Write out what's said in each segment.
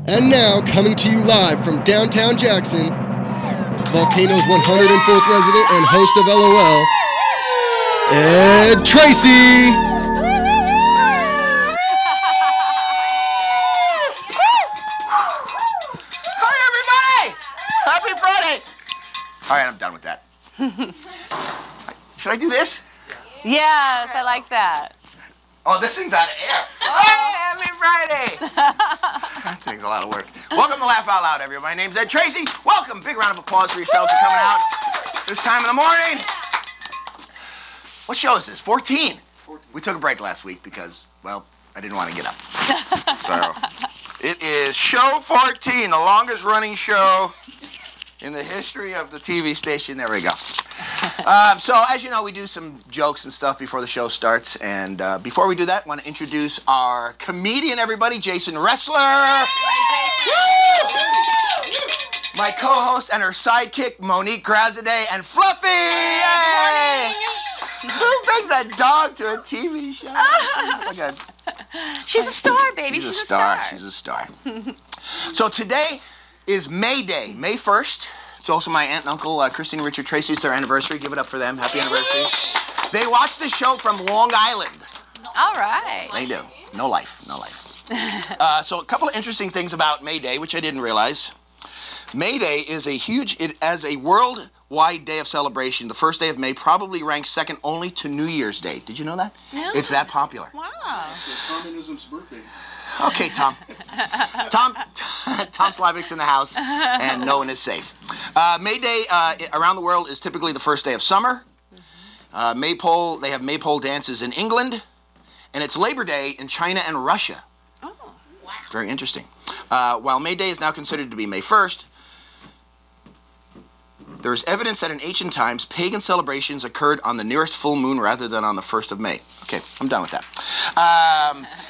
And now, coming to you live from downtown Jackson, Volcano's 104th resident and host of LOL, Tracey! Hi, everybody! Happy Friday! All right, I'm done with that. Should I do this? Yes, I like that. Oh, this thing's out of air. Hey, happy Friday! That thing's a lot of work. Welcome to Laugh Out Loud, everybody. My name's Tracey. Welcome. Big round of applause for yourselves for coming out this time in the morning. What show is this? 14? We took a break last week because, well, I didn't want to get up. So, it is show 14, the longest running show in the history of the TV station. There we go. So, as you know, we do some jokes and stuff before the show starts. And before we do that, I want to introduce our comedian, everybody, Jason Wrestler. My co-host and her sidekick, Monique Graziadei, and Fluffy. Yay! Who brings a dog to a TV show? Oh, she's a star, baby. She's a star. She's a star. So today is May Day, May 1st. It's also my aunt and uncle, Christine and Richard Tracey. It's their anniversary. Give it up for them. Happy anniversary. They watch the show from Long Island. All right. They do. No life. No life. So a couple of interesting things about May Day, which I didn't realize. May Day is as a worldwide day of celebration. The first day of May probably ranks second only to New Year's Day. Did you know that? Yeah. It's that popular. Wow. It's communism's birthday. Okay, Tom. Tom Slavic's in the house, and no one is safe. May Day around the world is typically the first day of summer. They have maypole dances in England, and it's Labor Day in China and Russia. Oh, wow. Very interesting. While May Day is now considered to be May 1st, there is evidence that in ancient times, pagan celebrations occurred on the nearest full moon rather than on the 1st of May. Okay, I'm done with that.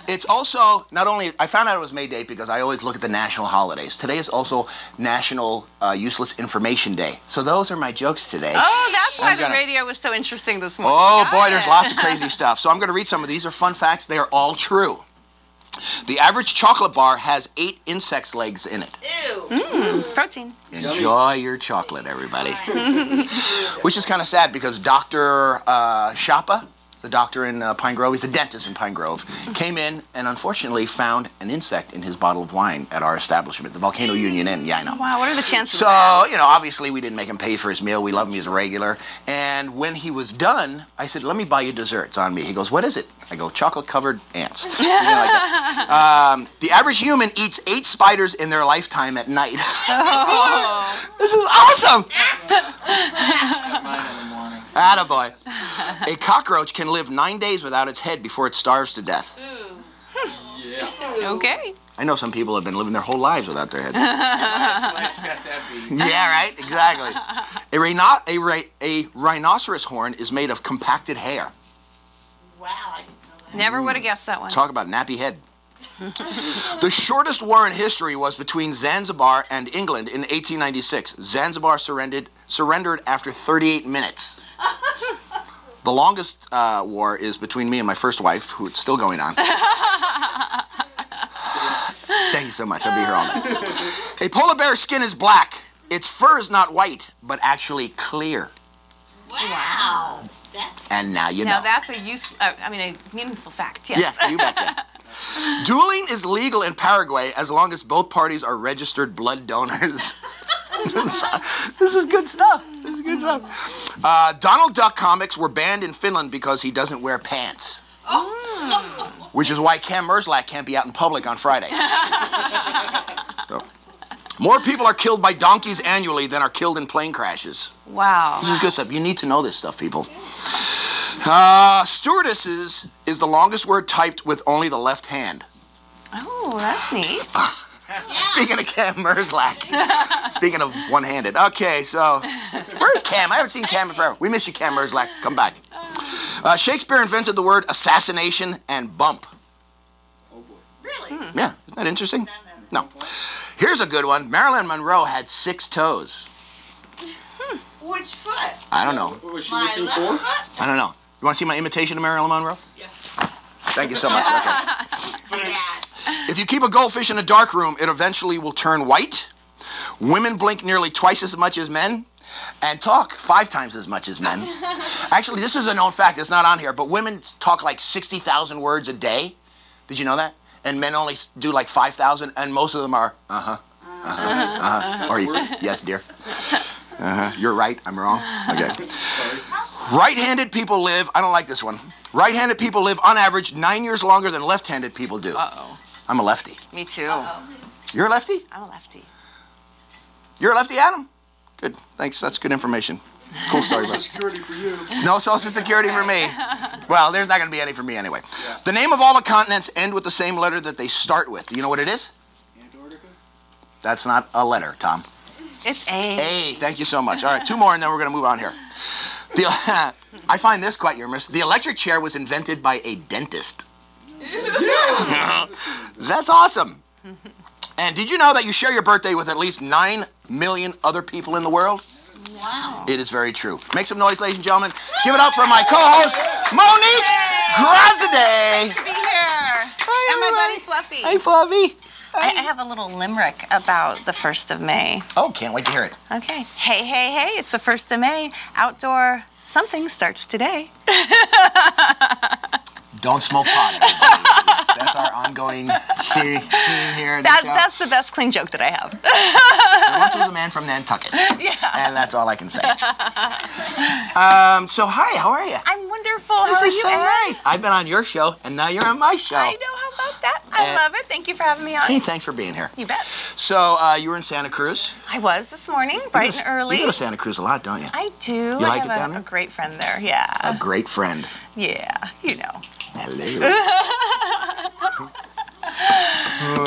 It's also, not only, I found out it was May Day because I always look at the national holidays. Today is also National Useless Information Day. So those are my jokes today. Oh, that's why the radio was so interesting this morning. Oh, boy, there's lots of crazy stuff. So I'm going to read some of these. These are fun facts. They are all true. The average chocolate bar has 8 insects' legs in it. Ew. Protein. Enjoy your chocolate, everybody. Which is kind of sad because Dr. Shapa, the doctor in Pine Grove, he's a dentist in Pine Grove, came in and unfortunately found an insect in his bottle of wine at our establishment, the Volcano Union Inn. Yeah, I know. Wow, what are the chances So, of that? you know, obviously we didn't make him pay for his meal. We love him. He's a regular. And when he was done, I said, let me buy you desserts on me. He goes, what is it? I go, chocolate-covered ants. Like that. The average human eats 8 spiders in their lifetime at night. Oh. This is awesome. Mine in the morning. Attaboy. A cockroach can live 9 days without its head before it starves to death. Yeah. Okay. I know some people have been living their whole lives without their head. Life's got that beat. Yeah, right? Exactly. A rhinoceros horn is made of compacted hair. Wow, I didn't know that. Never would have guessed that one. Talk about nappy head. The shortest war in history was between Zanzibar and England in 1896. Zanzibar surrendered after 38 minutes. The longest war is between me and my first wife, who it's still going on. Thank you so much. I'll be here all night. A polar bear's skin is black. Its fur is not white, but actually clear. Wow. That's And now you know. Now that's a meaningful fact, yes. Yeah, you betcha. Dueling is legal in Paraguay as long as both parties are registered blood donors. This is good stuff. This is good stuff. Donald Duck comics were banned in Finland because he doesn't wear pants. Which is why Cam Merslak can't be out in public on Fridays. So, more people are killed by donkeys annually than are killed in plane crashes. Wow. This is good stuff. You need to know this stuff, people. Stewardesses is the longest word typed with only the left hand. Oh, that's neat. Speaking of Cam Merslak. Speaking of one-handed. Okay, so where's Cam? I haven't seen Cam in forever. We miss you, Cam Merslak. Come back. Shakespeare invented the word assassination and bump. Oh boy. really. Yeah, isn't that interesting? No. Here's a good one. Marilyn Monroe had 6 toes. Which foot? I don't know. What was she My missing left for? foot? I don't know. You want to see my imitation of Marilyn Monroe? Yeah. Thank you so much. Okay. Yes. If you keep a goldfish in a dark room, it eventually will turn white. Women blink nearly twice as much as men and talk 5 times as much as men. Actually, this is a known fact. It's not on here, but women talk like 60,000 words a day. Did you know that? And men only do like 5,000, and most of them are, or yes, dear. You're right, I'm wrong. Okay. Right-handed people live, I don't like this one. Right-handed people live on average 9 years longer than left-handed people do. Uh-oh. I'm a lefty. Me too. You're a lefty? I'm a lefty. You're a lefty, Adam? Good, thanks, that's good information. Cool story, bro. Social Security for you. No Social Security for me. Well, there's not going to be any for me anyway. Yeah. The name of all the continents end with the same letter that they start with. Do you know what it is? Antarctica? That's not a letter, Tom. It's A. A, thank you so much. All right, 2 more and then we're going to move on here. I find this quite humorous. The electric chair was invented by a dentist. That's awesome. And did you know that you share your birthday with at least 9 million other people in the world? Wow. It is very true. Make some noise, ladies and gentlemen. Give it up for my co-host, Monique Graziadei. Nice to be here. Hi, And my everybody. buddy Fluffy. Hey, Fluffy. I have a little limerick about the 1st of May. Oh, can't wait to hear it. Okay. Hey, hey, hey, it's the 1st of May. Outdoor something starts today. Don't smoke pot, everybody. That's our ongoing theme here. That's the best clean joke that I have. There once was a man from Nantucket. Yeah. And that's all I can say. So, hi, how are you? I'm wonderful. This How are is you, so Ed? nice. I've been on your show, and now you're on my show. I know. How about that? I love it. Thank you for having me on. Hey, thanks for being here. You bet. So, you were in Santa Cruz. I was this morning, bright and early. You go to Santa Cruz a lot, don't you? I do. You like it I down have there? a great friend there. Yeah. A great friend. Yeah. You know. Hello.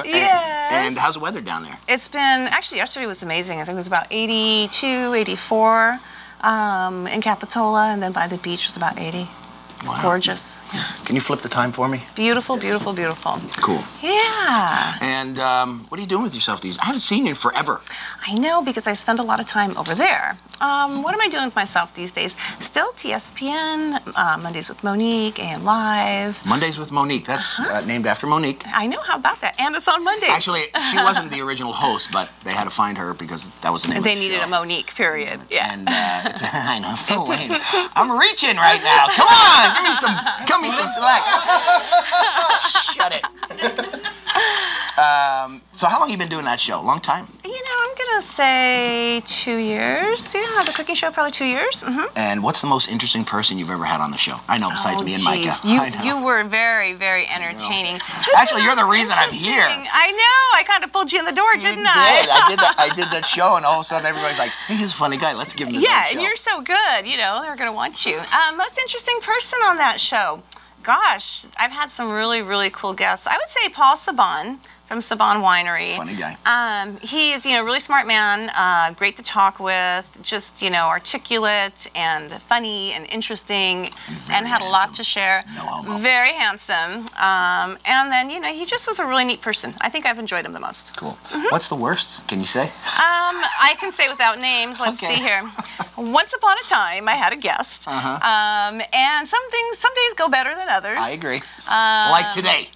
Yes. And how's the weather down there? It's been, actually yesterday was amazing. I think it was about 82, 84 in Capitola, and then by the beach was about 80. Wow. Gorgeous. Can you flip the time for me? Beautiful, beautiful, beautiful. Cool. Yeah. And what are you doing with yourself these days? I haven't seen you in forever. I know, because I spend a lot of time over there. What am I doing with myself these days? Still TSPN, Mondays with Monique, AM Live. Mondays with Monique. That's named after Monique. I know, how about that? And it's on Mondays. Actually, she wasn't the original host, but they had to find her because that was the name of the They needed show. a Monique, period. Yeah. And it's, I know, so lame. I'm reaching right now. Come on, give me some slack. Shut it. So how long have you been doing that show? Long time? You know, I'm gonna say 2 years. Yeah, the cooking show, probably 2 years. Mm-hmm. And what's the most interesting person you've ever had on the show? I know, besides me and Micah. I know. You were very, very entertaining. Actually, you're the reason I'm here. I know. I kind of pulled you in the door, didn't I did that show, and all of a sudden everybody's like, hey, he's a funny guy. Let's give him this Yeah, show. and you're so good. You know, they're going to want you. Most interesting person on that show. Gosh, I've had some really, really cool guests. I would say Paul Saban from Saban Winery. Funny guy. He is, really really smart man, great to talk with, just, articulate and funny and interesting, and had a lot to share. No homo. Very handsome. And then, he just was a really neat person. I think I've enjoyed him the most. Cool. What's the worst? Can you say? I can say without names. Let's see here. Once upon a time, I had a guest. And some days go better than others. I agree. Like today.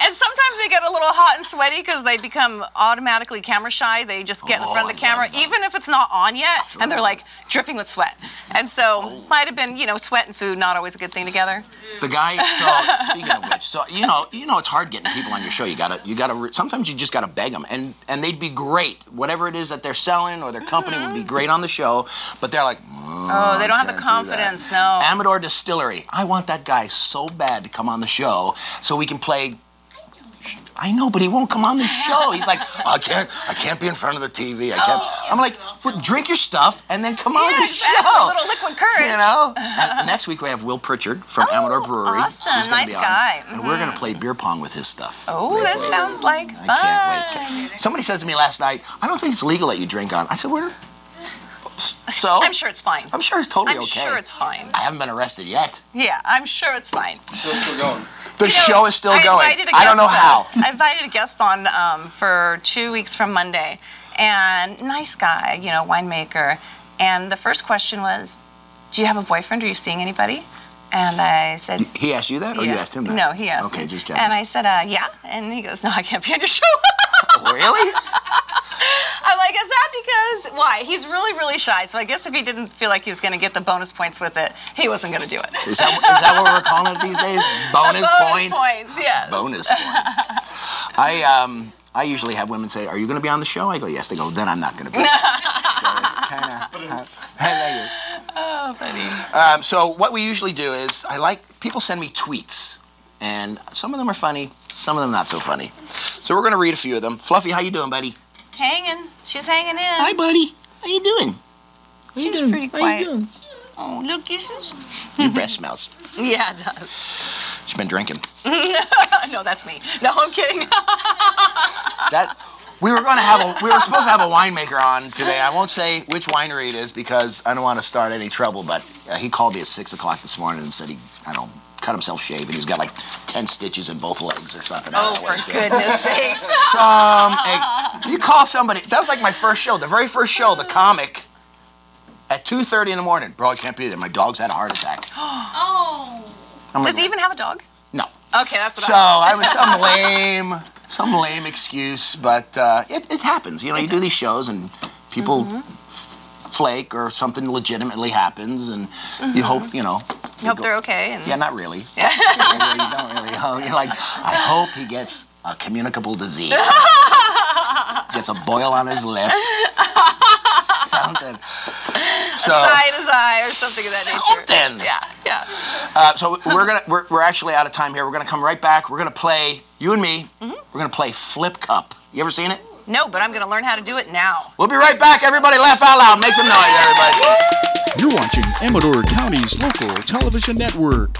And sometimes they get a little hot and sweaty because they become automatically camera shy. They just get in the front of the camera, even if it's not on yet, and they're like dripping with sweat. And so might have been, sweat and food, not always a good thing together. The guy. So speaking of which, so you know, it's hard getting people on your show. You gotta. Sometimes you just gotta beg them, and they'd be great. Whatever it is that they're selling or their company would be great on the show, but they're like, they don't have the confidence. No. Amador Distillery. I want that guy so bad to come on the show so we can play. I know, but he won't come on the show. He's like, I can't be in front of the TV. I can't. I'm like, well, drink your stuff and then come on the show. A little liquid courage. And next week we have Will Pritchard from Amador Brewery. Awesome, He's gonna nice be on, guy. and we're gonna play beer pong with his stuff. Oh, that sounds like fun. I can't wait. Somebody says to me last night, I don't think it's legal that you drink on. I said, where? So? I'm sure it's fine. I'm sure it's totally I'm okay. sure it's fine. I haven't been arrested yet. Yeah, I'm sure it's fine. Still going. The show is still going. I don't know how. I invited a guest on for 2 weeks from Monday, and nice guy, winemaker. And the first question was, do you have a boyfriend? Are you seeing anybody? And I said... He asked you that, or you asked him that? No, he asked me. Okay, just checking. And I said, yeah. And he goes, no, I can't be on your show. Really? I'm like, is that because... Why? He's really, really shy. So I guess if he didn't feel like he was going to get the bonus points with it, he wasn't going to do it. Is that what we're calling it these days? Bonus points? Bonus points, yes. Bonus points. I usually have women say, are you going to be on the show? I go, yes. They go, then I'm not going to be. So it's kind of... Oh, funny. So what we usually do is, people send me tweets. And some of them are funny, some of them not so funny. So we're going to read a few of them. Fluffy, how you doing, buddy? Hanging. She's hanging in. Hi, buddy. How you doing? She's pretty quiet. Oh, little kisses. Your breath smells. Yeah, it does. She's been drinking. No, that's me. No, I'm kidding. We were supposed to have a winemaker on today. I won't say which winery it is because I don't want to start any trouble, but he called me at 6 o'clock this morning and said cut himself shaving. He's got like 10 stitches in both legs or something. Oh, for goodness sakes. You call somebody. That was like my first show. The very first show, the comic, at 2:30 in the morning. Bro, I can't be there. My dog's had a heart attack. Oh. Does he even have a dog? No. Okay, that's what I was some lame excuse, but it happens. You know, you do these shows and people flake or something legitimately happens, and you hope, you know. You hope they're okay. And... Yeah, not really. Yeah. You don't really hope. You're like, I hope he gets a communicable disease. Gets a boil on his lip. Something. So, a side his eye or something of that nature. Something. Yeah. So we're actually out of time here. We're gonna come right back. We're gonna play, you and me, we're gonna play Flip Cup. You ever seen it? No, but I'm gonna learn how to do it now. We'll be right back. Everybody laugh out loud. Make some noise, everybody. You're watching Amador County's local television network,